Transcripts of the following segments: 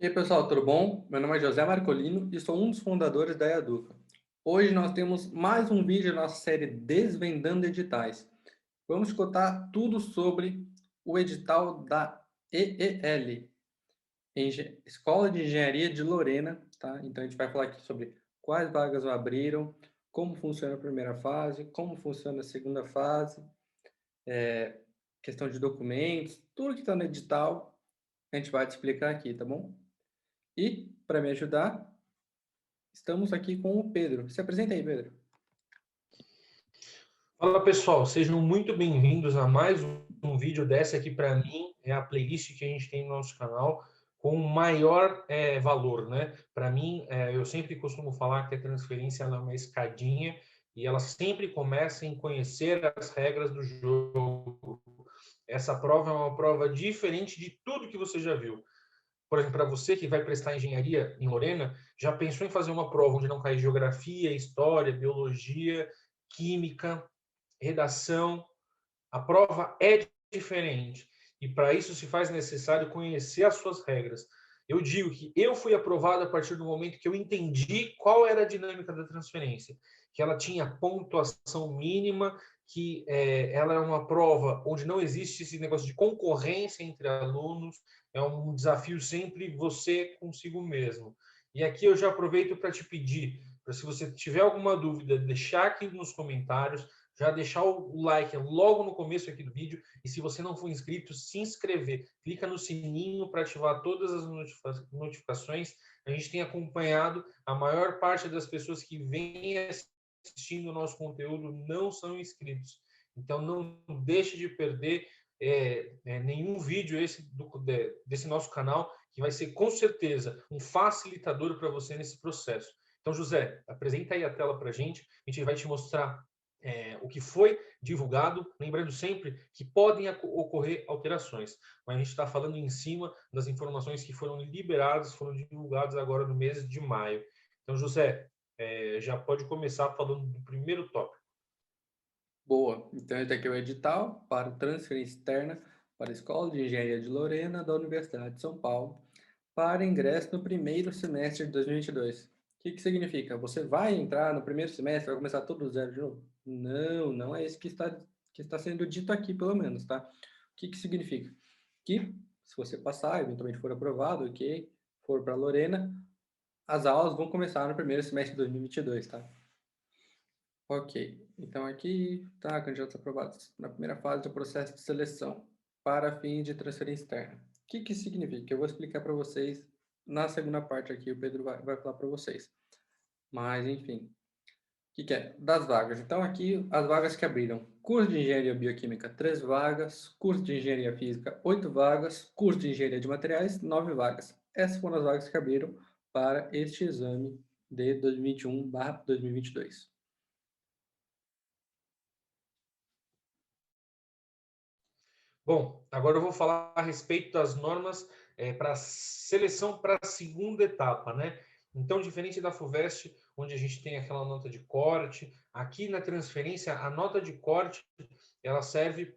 E aí, pessoal, tudo bom? Meu nome é José Marcolino e sou um dos fundadores da EADUCA. Hoje nós temos mais um vídeo da nossa série Desvendando Editais. Vamos contar tudo sobre o edital da EEL, Escola de Engenharia de Lorena, tá? Então a gente vai falar aqui sobre quais vagas abriram, como funciona a primeira fase, como funciona a segunda fase, questão de documentos, tudo que está no edital, a gente vai te explicar aqui, tá bom? E, para me ajudar, estamos aqui com o Pedro. Se apresenta aí, Pedro. Fala pessoal, sejam muito bem-vindos a mais um vídeo dessa aqui. Para mim é a playlist que a gente tem no nosso canal com maior valor, né? Para mim, eu sempre costumo falar que a transferência ela é uma escadinha e ela sempre começa em conhecer as regras do jogo. Essa prova é uma prova diferente de tudo que você já viu. Por exemplo, para você que vai prestar engenharia em Lorena, já pensou em fazer uma prova onde não cai geografia, história, biologia, química, redação? A prova é diferente e para isso se faz necessário conhecer as suas regras. Eu digo que eu fui aprovado a partir do momento que eu entendi qual era a dinâmica da transferência, que ela tinha pontuação mínima, que ela é uma prova onde não existe esse negócio de concorrência entre alunos, é um desafio sempre você consigo mesmo. E aqui eu já aproveito para te pedir, para se você tiver alguma dúvida, deixar aqui nos comentários, já deixar o like logo no começo aqui do vídeo e se você não for inscrito, se inscrever. Clica no sininho para ativar todas as notificações. A gente tem acompanhado a maior parte das pessoas que vêm assistindo o nosso conteúdo não são inscritos. Então não deixe de perder nenhum vídeo desse nosso canal, que vai ser com certeza um facilitador para você nesse processo. Então, José, apresenta aí a tela para a gente vai te mostrar o que foi divulgado, lembrando sempre que podem ocorrer alterações, mas a gente está falando em cima das informações que foram liberadas, foram divulgadas agora no mês de maio. Então, José, já pode começar falando do primeiro tópico. Boa. Então, esse aqui é o edital para transferência externa para a Escola de Engenharia de Lorena da Universidade de São Paulo para ingresso no primeiro semestre de 2022. O que significa? Você vai entrar no primeiro semestre, vai começar tudo do zero de novo? Não, não é isso que está sendo dito aqui, pelo menos, tá? O que significa? Que se você passar, eventualmente for aprovado, ok, for para Lorena, as aulas vão começar no primeiro semestre de 2022, tá? Ok, então aqui tá candidatos aprovados na primeira fase do processo de seleção para fins de transferência externa. O que significa? Eu vou explicar para vocês na segunda parte aqui, o Pedro vai falar para vocês. Mas, enfim, o que é? Das vagas. Então, aqui, as vagas que abriram. Curso de Engenharia Bioquímica, 3 vagas. Curso de Engenharia Física, 8 vagas. Curso de Engenharia de Materiais, 9 vagas. Essas foram as vagas que abriram para este exame de 2021/2022. Bom, agora eu vou falar a respeito das normas para seleção para a segunda etapa, né? Então, diferente da FUVEST, onde a gente tem aquela nota de corte, aqui na transferência, a nota de corte ela serve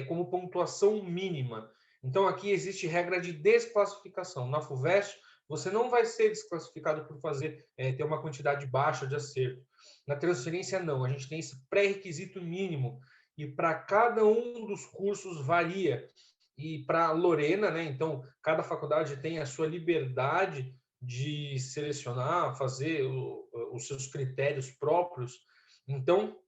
como pontuação mínima. Então, aqui existe regra de desclassificação. Na FUVEST, você não vai ser desclassificado por ter uma quantidade baixa de acerto. Na transferência, não. A gente tem esse pré-requisito mínimo e para cada um dos cursos varia. E para Lorena, né, então, cada faculdade tem a sua liberdade de selecionar, fazer os seus critérios próprios. Então,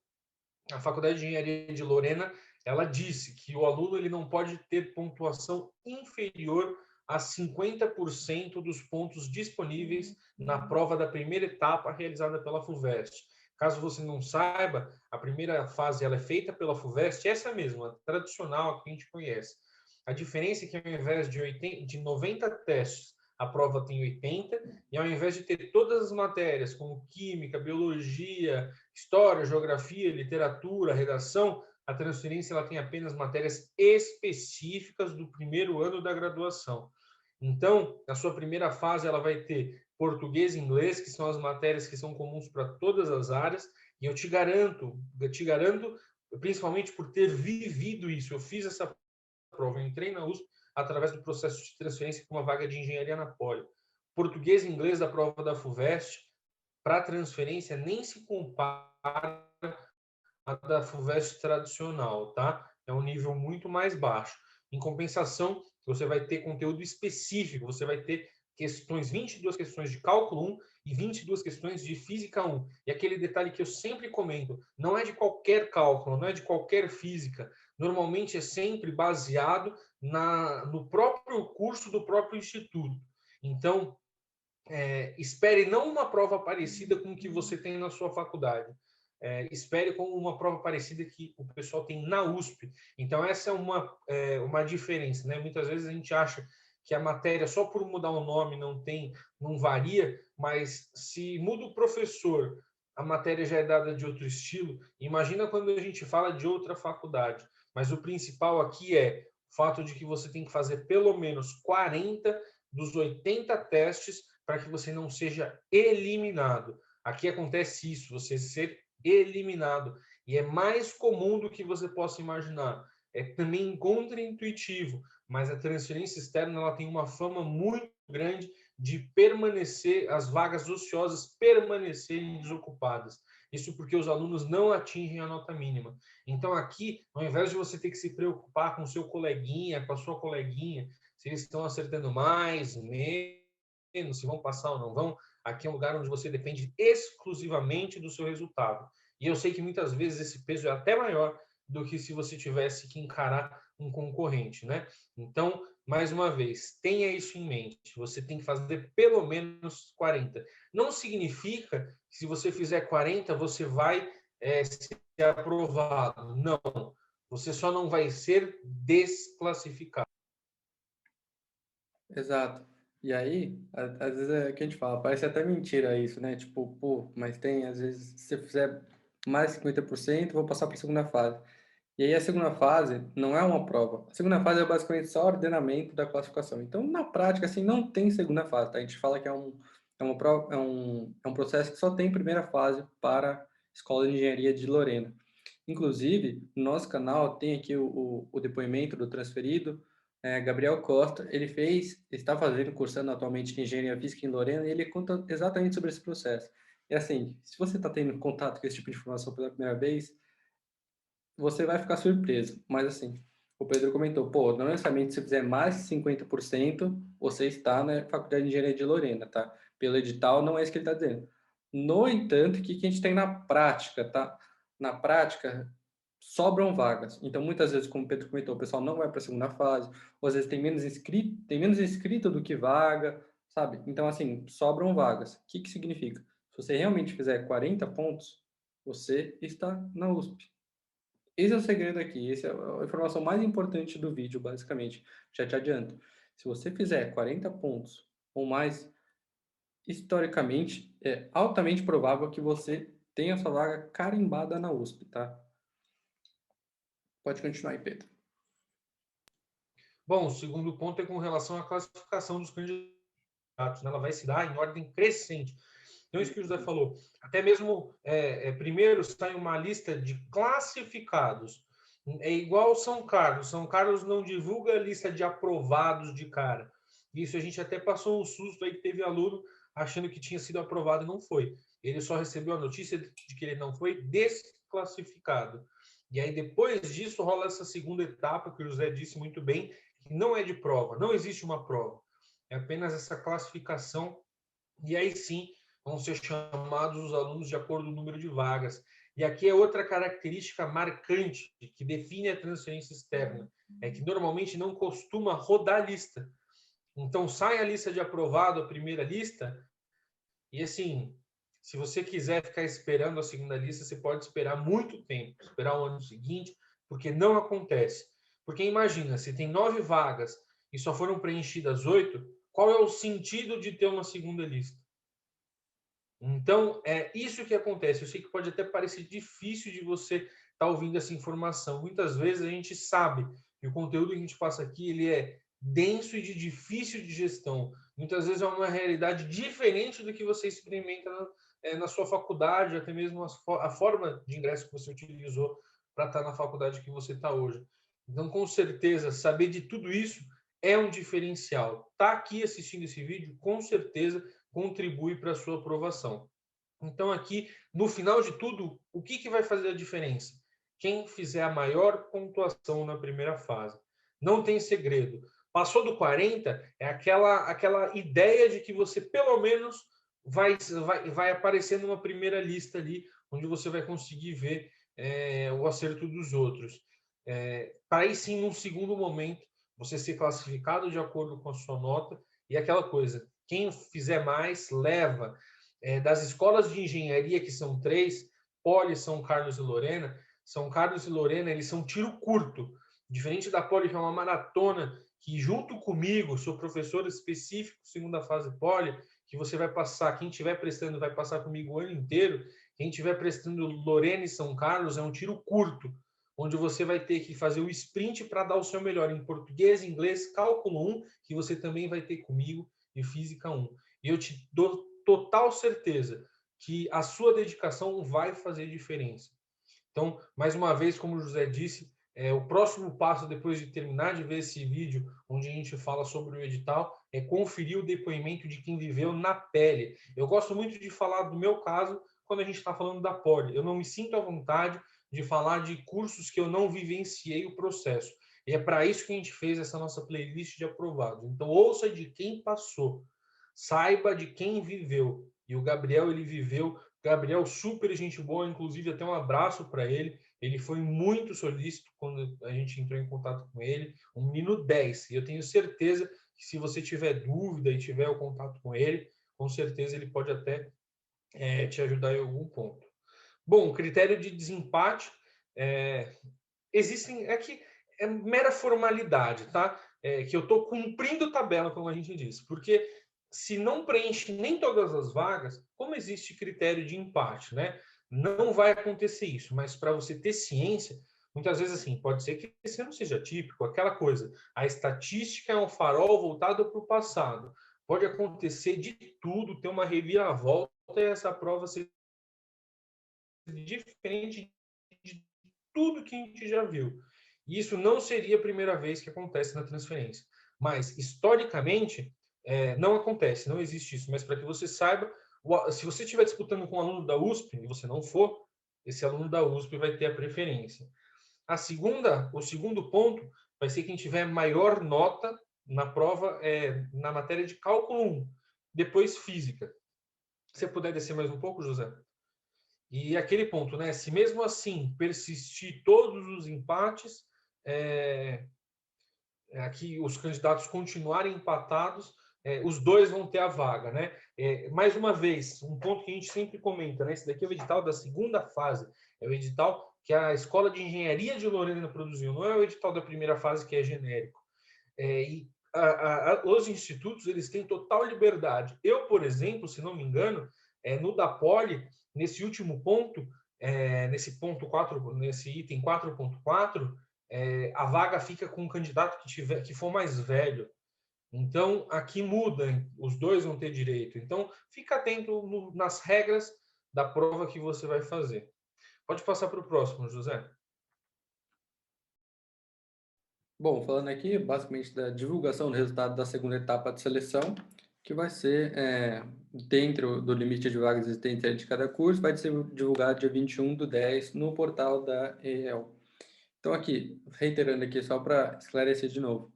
a Faculdade de Engenharia de Lorena, ela disse que o aluno ele não pode ter pontuação inferior a 50% dos pontos disponíveis na prova da primeira etapa realizada pela FUVEST. Caso você não saiba, a primeira fase ela é feita pela FUVEST, essa mesma, a tradicional, a que a gente conhece. A diferença é que ao invés de 90 testes, a prova tem 80, e ao invés de ter todas as matérias, como química, biologia, história, geografia, literatura, redação, a transferência ela tem apenas matérias específicas do primeiro ano da graduação. Então, na sua primeira fase, ela vai ter português e inglês, que são as matérias que são comuns para todas as áreas, e eu te garanto, principalmente por ter vivido isso, eu fiz essa prova, eu entrei na USP através do processo de transferência com uma vaga de engenharia na Poli. português e inglês da prova da FUVEST, para transferência, nem se compara à da FUVEST tradicional, tá? É um nível muito mais baixo. Em compensação, você vai ter conteúdo específico, você vai ter 22 questões de cálculo 1 e 22 questões de física 1. E aquele detalhe que eu sempre comento, não é de qualquer cálculo, não é de qualquer física. Normalmente é sempre baseado no próprio curso do próprio instituto. Então, espere não uma prova parecida com o que você tem na sua faculdade. Espere com uma prova parecida que o pessoal tem na USP. Então, essa é uma diferença, né? Muitas vezes a gente acha que a matéria, só por mudar o nome, não varia, mas se muda o professor, a matéria já é dada de outro estilo. Imagina quando a gente fala de outra faculdade. Mas o principal aqui é o fato de que você tem que fazer pelo menos 40 dos 80 testes para que você não seja eliminado. Aqui acontece isso, você ser eliminado. E é mais comum do que você possa imaginar. É também contraintuitivo, mas a transferência externa ela tem uma fama muito grande de permanecer, as vagas ociosas permanecerem desocupadas. Isso porque os alunos não atingem a nota mínima. Então, aqui, ao invés de você ter que se preocupar com o seu coleguinha, com a sua coleguinha, se eles estão acertando mais, menos, se vão passar ou não vão, aqui é um lugar onde você depende exclusivamente do seu resultado. E eu sei que muitas vezes esse peso é até maior do que se você tivesse que encarar um concorrente, né? Então, mais uma vez, tenha isso em mente. Você tem que fazer pelo menos 40. Não significa que se você fizer 40, você vai ser aprovado. Não. Você só não vai ser desclassificado. Exato. E aí, às vezes é o que a gente fala, parece até mentira isso, né? Tipo, pô, mas tem, às vezes, se você fizer mais 50%, vou passar para a segunda fase. E aí a segunda fase não é uma prova. A segunda fase é basicamente só ordenamento da classificação. Então, na prática, assim, não tem segunda fase, tá? A gente fala que é uma prova, é um processo que só tem primeira fase para a Escola de Engenharia de Lorena. Inclusive, no nosso canal tem aqui o depoimento do transferido, Gabriel Costa. Ele está fazendo, cursando atualmente Engenharia Física em Lorena, e ele conta exatamente sobre esse processo. E assim, se você está tendo contato com esse tipo de informação pela primeira vez, você vai ficar surpreso. Mas assim, o Pedro comentou, pô, não necessariamente se fizer mais de 50%, você está na Faculdade de Engenharia de Lorena, tá? Pelo edital, não é isso que ele está dizendo. No entanto, o que a gente tem na prática, tá? Na prática, sobram vagas. Então, muitas vezes, como o Pedro comentou, o pessoal não vai para a segunda fase, ou às vezes tem menos inscrito do que vaga, sabe? Então, assim, sobram vagas. O que significa? Se você realmente fizer 40 pontos, você está na USP. Esse é o segredo aqui, essa é a informação mais importante do vídeo, basicamente. Já te adianto. Se você fizer 40 pontos ou mais, historicamente, é altamente provável que você tenha sua vaga carimbada na USP, tá? Pode continuar aí, Pedro. Bom, o segundo ponto é com relação à classificação dos candidatos, né? Ela vai se dar em ordem crescente. Então, isso que o José falou, até mesmo primeiro sai uma lista de classificados. É igual São Carlos. São Carlos não divulga a lista de aprovados de cara. Isso a gente até passou um susto aí que teve aluno achando que tinha sido aprovado e não foi. Ele só recebeu a notícia de que ele não foi desclassificado. E aí, depois disso, rola essa segunda etapa, que o José disse muito bem, que não é de prova, não existe uma prova. É apenas essa classificação. E aí sim, vão ser chamados os alunos de acordo com o número de vagas. E aqui é outra característica marcante que define a transferência externa, é que normalmente não costuma rodar lista. Então sai a lista de aprovado, a primeira lista, e assim, se você quiser ficar esperando a segunda lista, você pode esperar muito tempo, esperar o ano seguinte, porque não acontece. Porque imagina, se tem 9 vagas e só foram preenchidas 8, qual é o sentido de ter uma segunda lista? Então, é isso que acontece. Eu sei que pode até parecer difícil de você estar ouvindo essa informação. Muitas vezes a gente sabe que o conteúdo que a gente passa aqui ele é denso e de difícil de gestão. Muitas vezes é uma realidade diferente do que você experimenta na sua faculdade, até mesmo a forma de ingresso que você utilizou para estar na faculdade que você está hoje. Então, com certeza, saber de tudo isso é um diferencial. Tá aqui assistindo esse vídeo, com certeza contribui para a sua aprovação. Então aqui, no final de tudo, o que vai fazer a diferença? Quem fizer a maior pontuação na primeira fase. Não tem segredo. Passou do 40, é aquela ideia de que você pelo menos vai aparecer numa primeira lista ali, onde você vai conseguir ver o acerto dos outros. Para aí sim, num segundo momento, você ser classificado de acordo com a sua nota e aquela coisa, quem fizer mais, leva. Das escolas de engenharia, que são 3, Poli, São Carlos e Lorena, São Carlos e Lorena, eles são tiro curto, diferente da Poli, que é uma maratona, que junto comigo, sou professor específico, segunda fase Poli, que você vai passar, quem estiver prestando vai passar comigo o ano inteiro, quem estiver prestando Lorena e São Carlos é um tiro curto, onde você vai ter que fazer o sprint para dar o seu melhor em português, inglês, cálculo 1, que você também vai ter comigo, e física 1. E eu te dou total certeza que a sua dedicação vai fazer diferença. Então, mais uma vez, como o José disse, o próximo passo, depois de terminar de ver esse vídeo, onde a gente fala sobre o edital, é conferir o depoimento de quem viveu na pele. Eu gosto muito de falar do meu caso quando a gente está falando da Poli. Eu não me sinto à vontade de falar de cursos que eu não vivenciei o processo. E é para isso que a gente fez essa nossa playlist de aprovados. Então, ouça de quem passou. Saiba de quem viveu. E o Gabriel, ele viveu. Gabriel, super gente boa, inclusive até um abraço para ele. Ele foi muito solícito quando a gente entrou em contato com ele. Um menino 10. E eu tenho certeza que se você tiver dúvida e tiver o contato com ele, com certeza ele pode até te ajudar em algum ponto. Bom, critério de desempate. Existem. É que é mera formalidade, tá? Que eu estou cumprindo tabela, como a gente diz. Porque se não preenche nem todas as vagas, como existe critério de empate, né? Não vai acontecer isso, mas para você ter ciência, muitas vezes assim, pode ser que esse não seja típico, aquela coisa, a estatística é um farol voltado para o passado. Pode acontecer de tudo, ter uma reviravolta e essa prova ser diferente de tudo que a gente já viu. E isso não seria a primeira vez que acontece na transferência. Mas, historicamente, não acontece, não existe isso. Mas para que você saiba, se você estiver disputando com um aluno da USP e você não for, esse aluno da USP vai ter a preferência. O segundo ponto vai ser quem tiver maior nota na prova, na matéria de cálculo 1, depois física. Se você puder descer mais um pouco, José? E aquele ponto, né? Se mesmo assim persistir todos os empates, aqui os candidatos continuarem empatados, os dois vão ter a vaga, né? Mais uma vez, um ponto que a gente sempre comenta, né? Esse daqui é o edital da segunda fase, é o edital que a Escola de Engenharia de Lorena produziu, não é o edital da primeira fase que é genérico. E os institutos, eles têm total liberdade. Eu, por exemplo, se não me engano, no da Poli, nesse último ponto, nesse ponto 4, nesse item 4.4, a vaga fica com um candidato que for mais velho. Então, aqui muda, os dois vão ter direito. Então, fica atento nas regras da prova que você vai fazer. Pode passar para o próximo, José. Bom, falando aqui basicamente da divulgação do resultado da segunda etapa de seleção, que vai ser dentro do limite de vagas existente de cada curso, vai ser divulgado dia 21/10 no portal da EEL. Então aqui, reiterando aqui só para esclarecer de novo.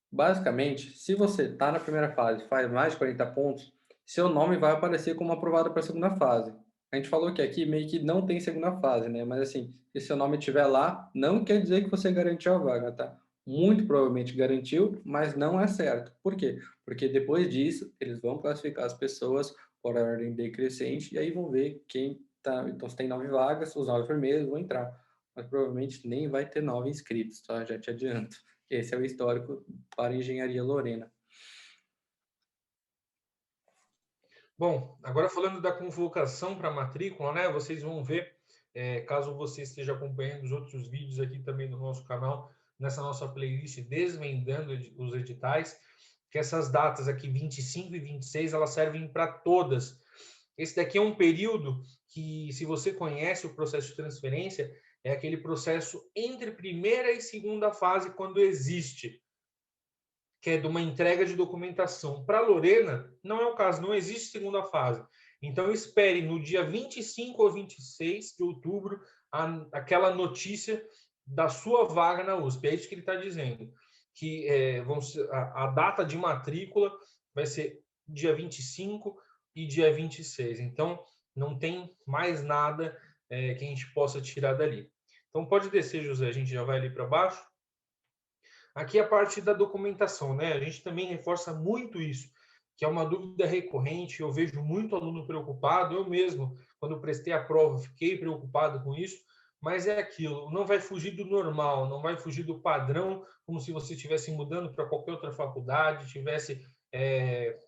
Basicamente, se você está na primeira fase e faz mais de 40 pontos, seu nome vai aparecer como aprovado para a segunda fase. A gente falou que aqui meio que não tem segunda fase, né? Mas assim, se seu nome estiver lá, não quer dizer que você garantiu a vaga, tá? Muito provavelmente garantiu, mas não é certo. Por quê? Porque depois disso, eles vão classificar as pessoas por ordem decrescente e aí vão ver quem tá. Então, se tem 9 vagas, os 9 primeiros vão entrar. Mas provavelmente nem vai ter 9 inscritos, tá? Já te adianto. Esse é o histórico para a Engenharia Lorena. Bom, agora falando da convocação para a matrícula, né? Vocês vão ver, caso você esteja acompanhando os outros vídeos aqui também no nosso canal, nessa nossa playlist Desvendando os Editais, que essas datas aqui, 25 e 26, elas servem para todas. Esse daqui é um período que, se você conhece o processo de transferência, é aquele processo entre primeira e segunda fase, quando existe. que é de uma entrega de documentação. Para a Lorena, não é o caso, não existe segunda fase. Então, espere no dia 25 ou 26 de outubro aquela notícia da sua vaga na USP. É isso que ele está dizendo, que a data de matrícula vai ser dia 25 e dia 26. Então, não tem mais nada que a gente possa tirar dali. Então, pode descer, José, a gente já vai ali para baixo. Aqui é a parte da documentação, né? A gente também reforça muito isso, que é uma dúvida recorrente. Eu vejo muito aluno preocupado. Eu mesmo, quando prestei a prova, fiquei preocupado com isso. Mas é aquilo, não vai fugir do normal, não vai fugir do padrão, como se você estivesse mudando para qualquer outra faculdade, estivesse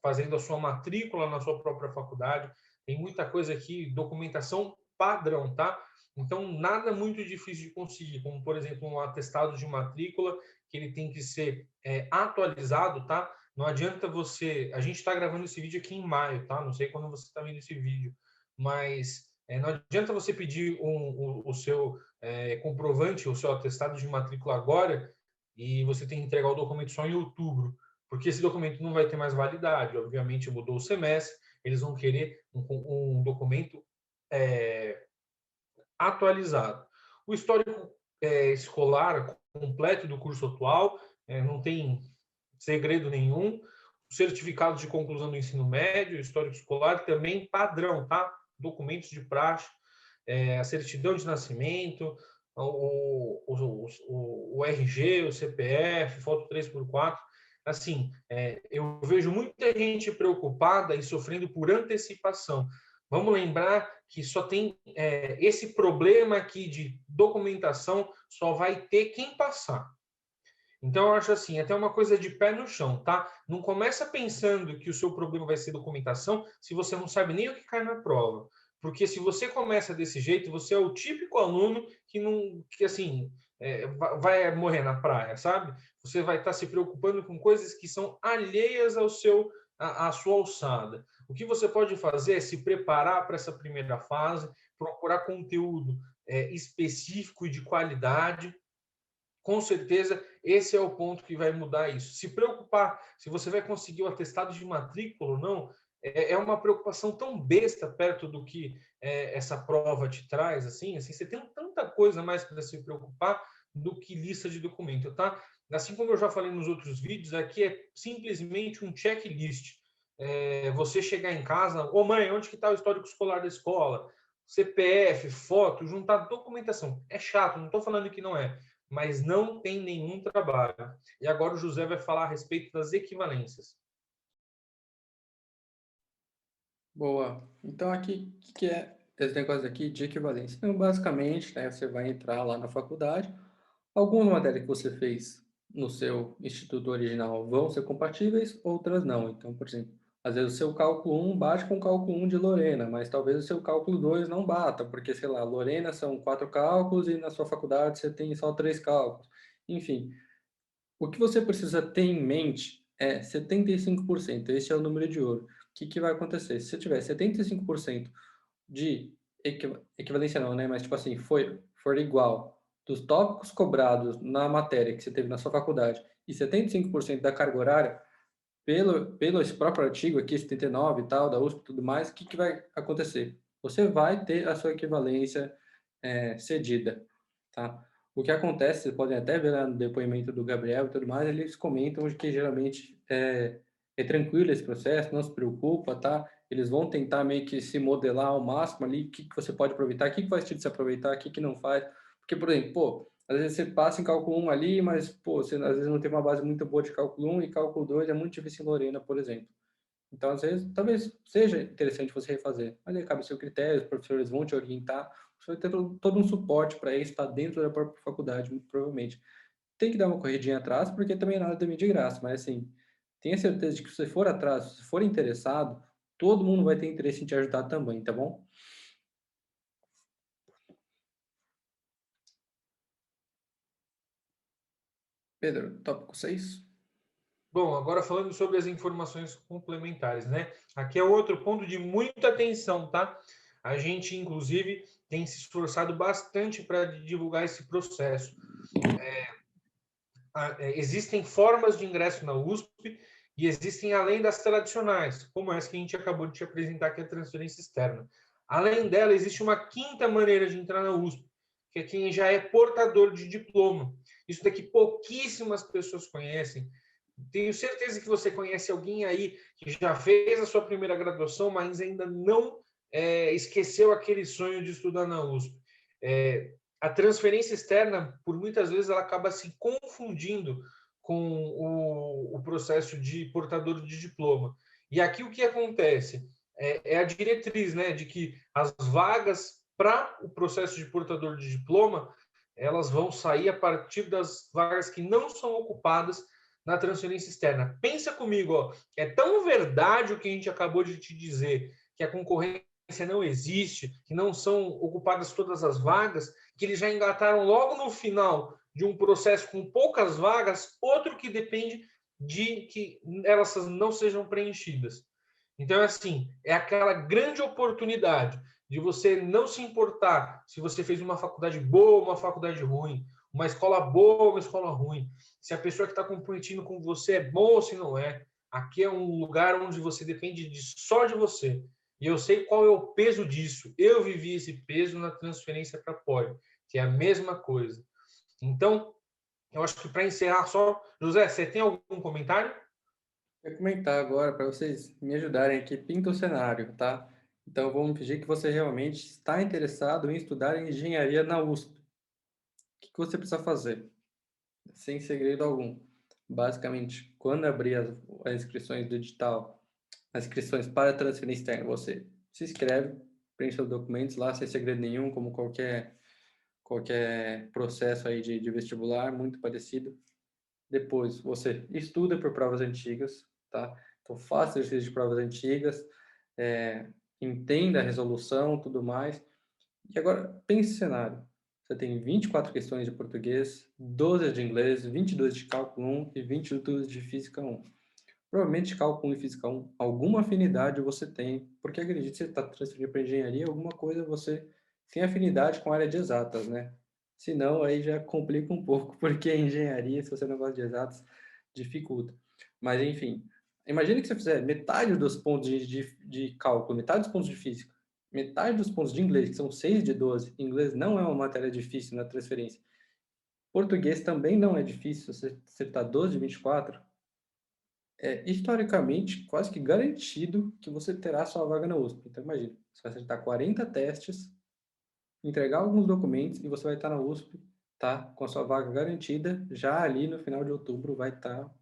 fazendo a sua matrícula na sua própria faculdade. Tem muita coisa aqui, documentação padrão, tá? Então, nada muito difícil de conseguir, como, por exemplo, um atestado de matrícula, que ele tem que ser atualizado, tá? Não adianta você... A gente está gravando esse vídeo aqui em maio, tá? Não sei quando você está vendo esse vídeo, mas não adianta você pedir o seu comprovante, o seu atestado de matrícula agora e você tem que entregar o documento só em outubro, porque esse documento não vai ter mais validade. Obviamente, mudou o semestre, eles vão querer um documento atualizado. O histórico escolar completo do curso atual, não tem segredo nenhum. O certificado de conclusão do ensino médio, histórico escolar, também padrão, tá? Documentos de praxe, a certidão de nascimento, o RG, o CPF, foto 3x4. Assim, eu vejo muita gente preocupada e sofrendo por antecipação. Vamos lembrar que só tem esse problema aqui de documentação, só vai ter quem passar. Então, eu acho assim, até uma coisa de pé no chão, tá? Não começa pensando que o seu problema vai ser documentação se você não sabe nem o que cai na prova. Porque se você começa desse jeito, você é o típico aluno que assim, vai morrer na praia, sabe? Você vai estar se preocupando com coisas que são alheias à sua alçada. O que você pode fazer é se preparar para essa primeira fase, procurar conteúdo específico e de qualidade. Com certeza, esse é o ponto que vai mudar isso. Se preocupar se você vai conseguir o atestado de matrícula ou não, é uma preocupação tão besta perto do que essa prova te traz. Assim, você tem tanta coisa mais para se preocupar do que lista de documento, tá? Assim como eu já falei nos outros vídeos, aqui é simplesmente um checklist. Você chegar em casa, ô mãe, onde que está o histórico escolar da escola? CPF, foto, juntar documentação. É chato, não estou falando que não é, mas não tem nenhum trabalho. E agora o José vai falar a respeito das equivalências. Boa. Então, aqui, o que é esse negócio aqui de equivalência? Então, basicamente, né, você vai entrar lá na faculdade, algumas matérias que você fez no seu instituto original vão ser compatíveis, outras não. Então, por exemplo, às vezes o seu cálculo 1 bate com o cálculo 1 de Lorena, mas talvez o seu cálculo 2 não bata, porque, sei lá, Lorena são 4 cálculos e na sua faculdade você tem só 3 cálculos. Enfim, o que você precisa ter em mente é 75%. Esse é o número de ouro. O que vai acontecer? Se você tiver 75% de equivalência não, né? Mas tipo assim, for igual dos tópicos cobrados na matéria que você teve na sua faculdade e 75% da carga horária, pelo esse próprio artigo aqui, 79 e tal, da USP e tudo mais, o que vai acontecer? Você vai ter a sua equivalência cedida, tá? O que acontece, vocês podem até ver lá no depoimento do Gabriel e tudo mais, eles comentam que geralmente é tranquilo esse processo, não se preocupa, tá? Eles vão tentar meio que se modelar ao máximo ali, o que você pode aproveitar, o que faz sentido se aproveitar, o que não faz. Porque, por exemplo, pô, às vezes você passa em cálculo 1 ali, mas, pô, você às vezes não tem uma base muito boa de cálculo 1 e cálculo 2 é muito difícil em Lorena, por exemplo. Então, às vezes, talvez seja interessante você refazer, mas aí cabe o seu critério, os professores vão te orientar, você vai ter todo um suporte para isso, está dentro da própria faculdade, muito provavelmente. Tem que dar uma corridinha atrás, porque também nada também de graça, mas assim, tenha certeza de que se você for atrás, se for interessado, todo mundo vai ter interesse em te ajudar também, tá bom? Pedro, tópico 6. Bom, agora falando sobre as informações complementares, né? Aqui é outro ponto de muita atenção, tá? A gente, inclusive, tem se esforçado bastante para divulgar esse processo. existem formas de ingresso na USP e existem além das tradicionais, como essa que a gente acabou de te apresentar, que é a transferência externa. Além dela, existe uma quinta maneira de entrar na USP, que é quem já é portador de diploma. Isso daqui pouquíssimas pessoas conhecem. Tenho certeza que você conhece alguém aí que já fez a sua primeira graduação, mas ainda não esqueceu aquele sonho de estudar na USP. A transferência externa, por muitas vezes, ela acaba se confundindo com o processo de portador de diploma. E aqui o que acontece? É a diretriz, né, de que as vagas para o processo de portador de diploma, elas vão sair a partir das vagas que não são ocupadas na transferência externa. Pensa comigo, ó, é tão verdade o que a gente acabou de te dizer, que a concorrência não existe, que não são ocupadas todas as vagas, que eles já engataram logo no final de um processo com poucas vagas, outro que depende de que elas não sejam preenchidas. Então, assim, é aquela grande oportunidade de você não se importar se você fez uma faculdade boa ou uma faculdade ruim, uma escola boa ou uma escola ruim, se a pessoa que está competindo com você é boa ou se não é. Aqui é um lugar onde você depende só de você. E eu sei qual é o peso disso. Eu vivi esse peso na transferência para Poli, que é a mesma coisa. Então, eu acho que para encerrar só, José, você tem algum comentário? Eu vou comentar agora para vocês me ajudarem aqui, pinta o cenário, tá? Então, vamos pedir que você realmente está interessado em estudar engenharia na USP. O que você precisa fazer? Sem segredo algum. Basicamente, quando abrir as inscrições do edital, as inscrições para transferência externa, você se inscreve, preenche os documentos lá, sem segredo nenhum, como qualquer processo aí de vestibular, muito parecido. Depois, você estuda por provas antigas, tá? Então, faça exercício de provas antigas, entenda a resolução, tudo mais. E agora, pense o cenário. Você tem 24 questões de português, 12 de inglês, 22 de cálculo 1 e 22 de física 1. Provavelmente cálculo 1 e física 1, alguma afinidade você tem, porque acredite, você está transferindo para engenharia, alguma coisa você tem afinidade com a área de exatas, né? Se não, aí já complica um pouco, porque a engenharia, se você não gosta de exatas, dificulta. Mas, enfim, imagine que você fizer metade dos pontos de cálculo, metade dos pontos de física, metade dos pontos de inglês, que são 6 de 12. Inglês não é uma matéria difícil na transferência. Português também não é difícil, você acertar 12 de 24, historicamente quase que garantido que você terá sua vaga na USP. Então, imagina, você vai acertar 40 testes, entregar alguns documentos e você vai estar na USP, tá? Com a sua vaga garantida, já ali no final de outubro vai estar.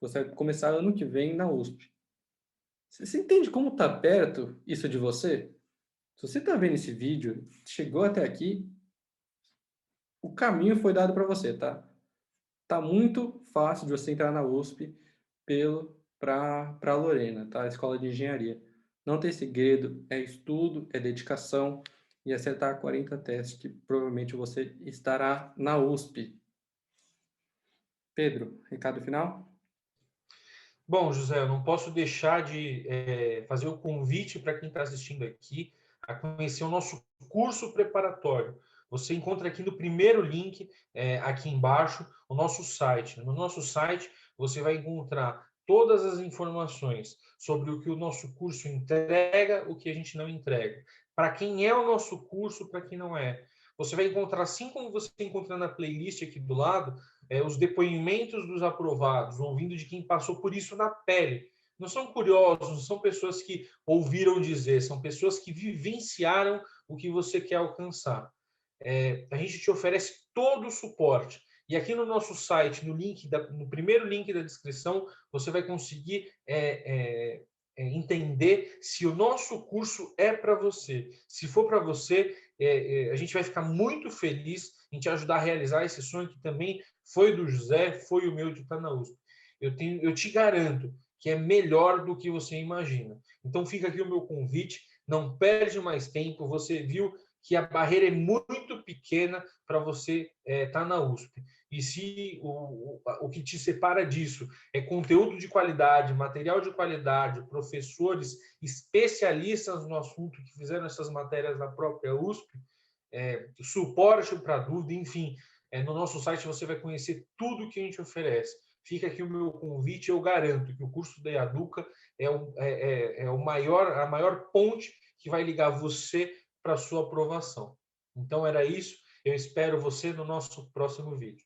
Você vai começar ano que vem na USP. Você entende como está perto isso de você? Se você está vendo esse vídeo, chegou até aqui, o caminho foi dado para você, tá? Tá muito fácil de você entrar na USP para a Lorena, tá? A Escola de Engenharia. Não tem segredo, é estudo, é dedicação e acertar 40 testes que provavelmente você estará na USP. Pedro, recado final? Bom, José, eu não posso deixar de fazer o convite para quem está assistindo aqui a conhecer o nosso curso preparatório. Você encontra aqui no primeiro link, aqui embaixo, o nosso site. No nosso site, você vai encontrar todas as informações sobre o que o nosso curso entrega, o que a gente não entrega. Para quem é o nosso curso, para quem não é. Você vai encontrar, assim como você encontra na playlist aqui do lado, os depoimentos dos aprovados, ouvindo de quem passou por isso na pele. Não são curiosos, não são pessoas que ouviram dizer, são pessoas que vivenciaram o que você quer alcançar. A gente te oferece todo o suporte. E aqui no nosso site, no primeiro link da descrição, você vai conseguir entender se o nosso curso é para você. Se for para você, a gente vai ficar muito feliz em te ajudar a realizar esse sonho que também foi do José, foi o meu de estar na USP. Eu te garanto que é melhor do que você imagina. Então fica aqui o meu convite, não perde mais tempo, você viu que a barreira é muito pequena para você estar na USP. E se o que te separa disso é conteúdo de qualidade, material de qualidade, professores especialistas no assunto que fizeram essas matérias na própria USP, suporte para dúvida, enfim, No nosso site você vai conhecer tudo que a gente oferece. Fica aqui o meu convite, eu garanto que o curso da EADUCA é a maior ponte que vai ligar você para a sua aprovação. Então era isso, eu espero você no nosso próximo vídeo.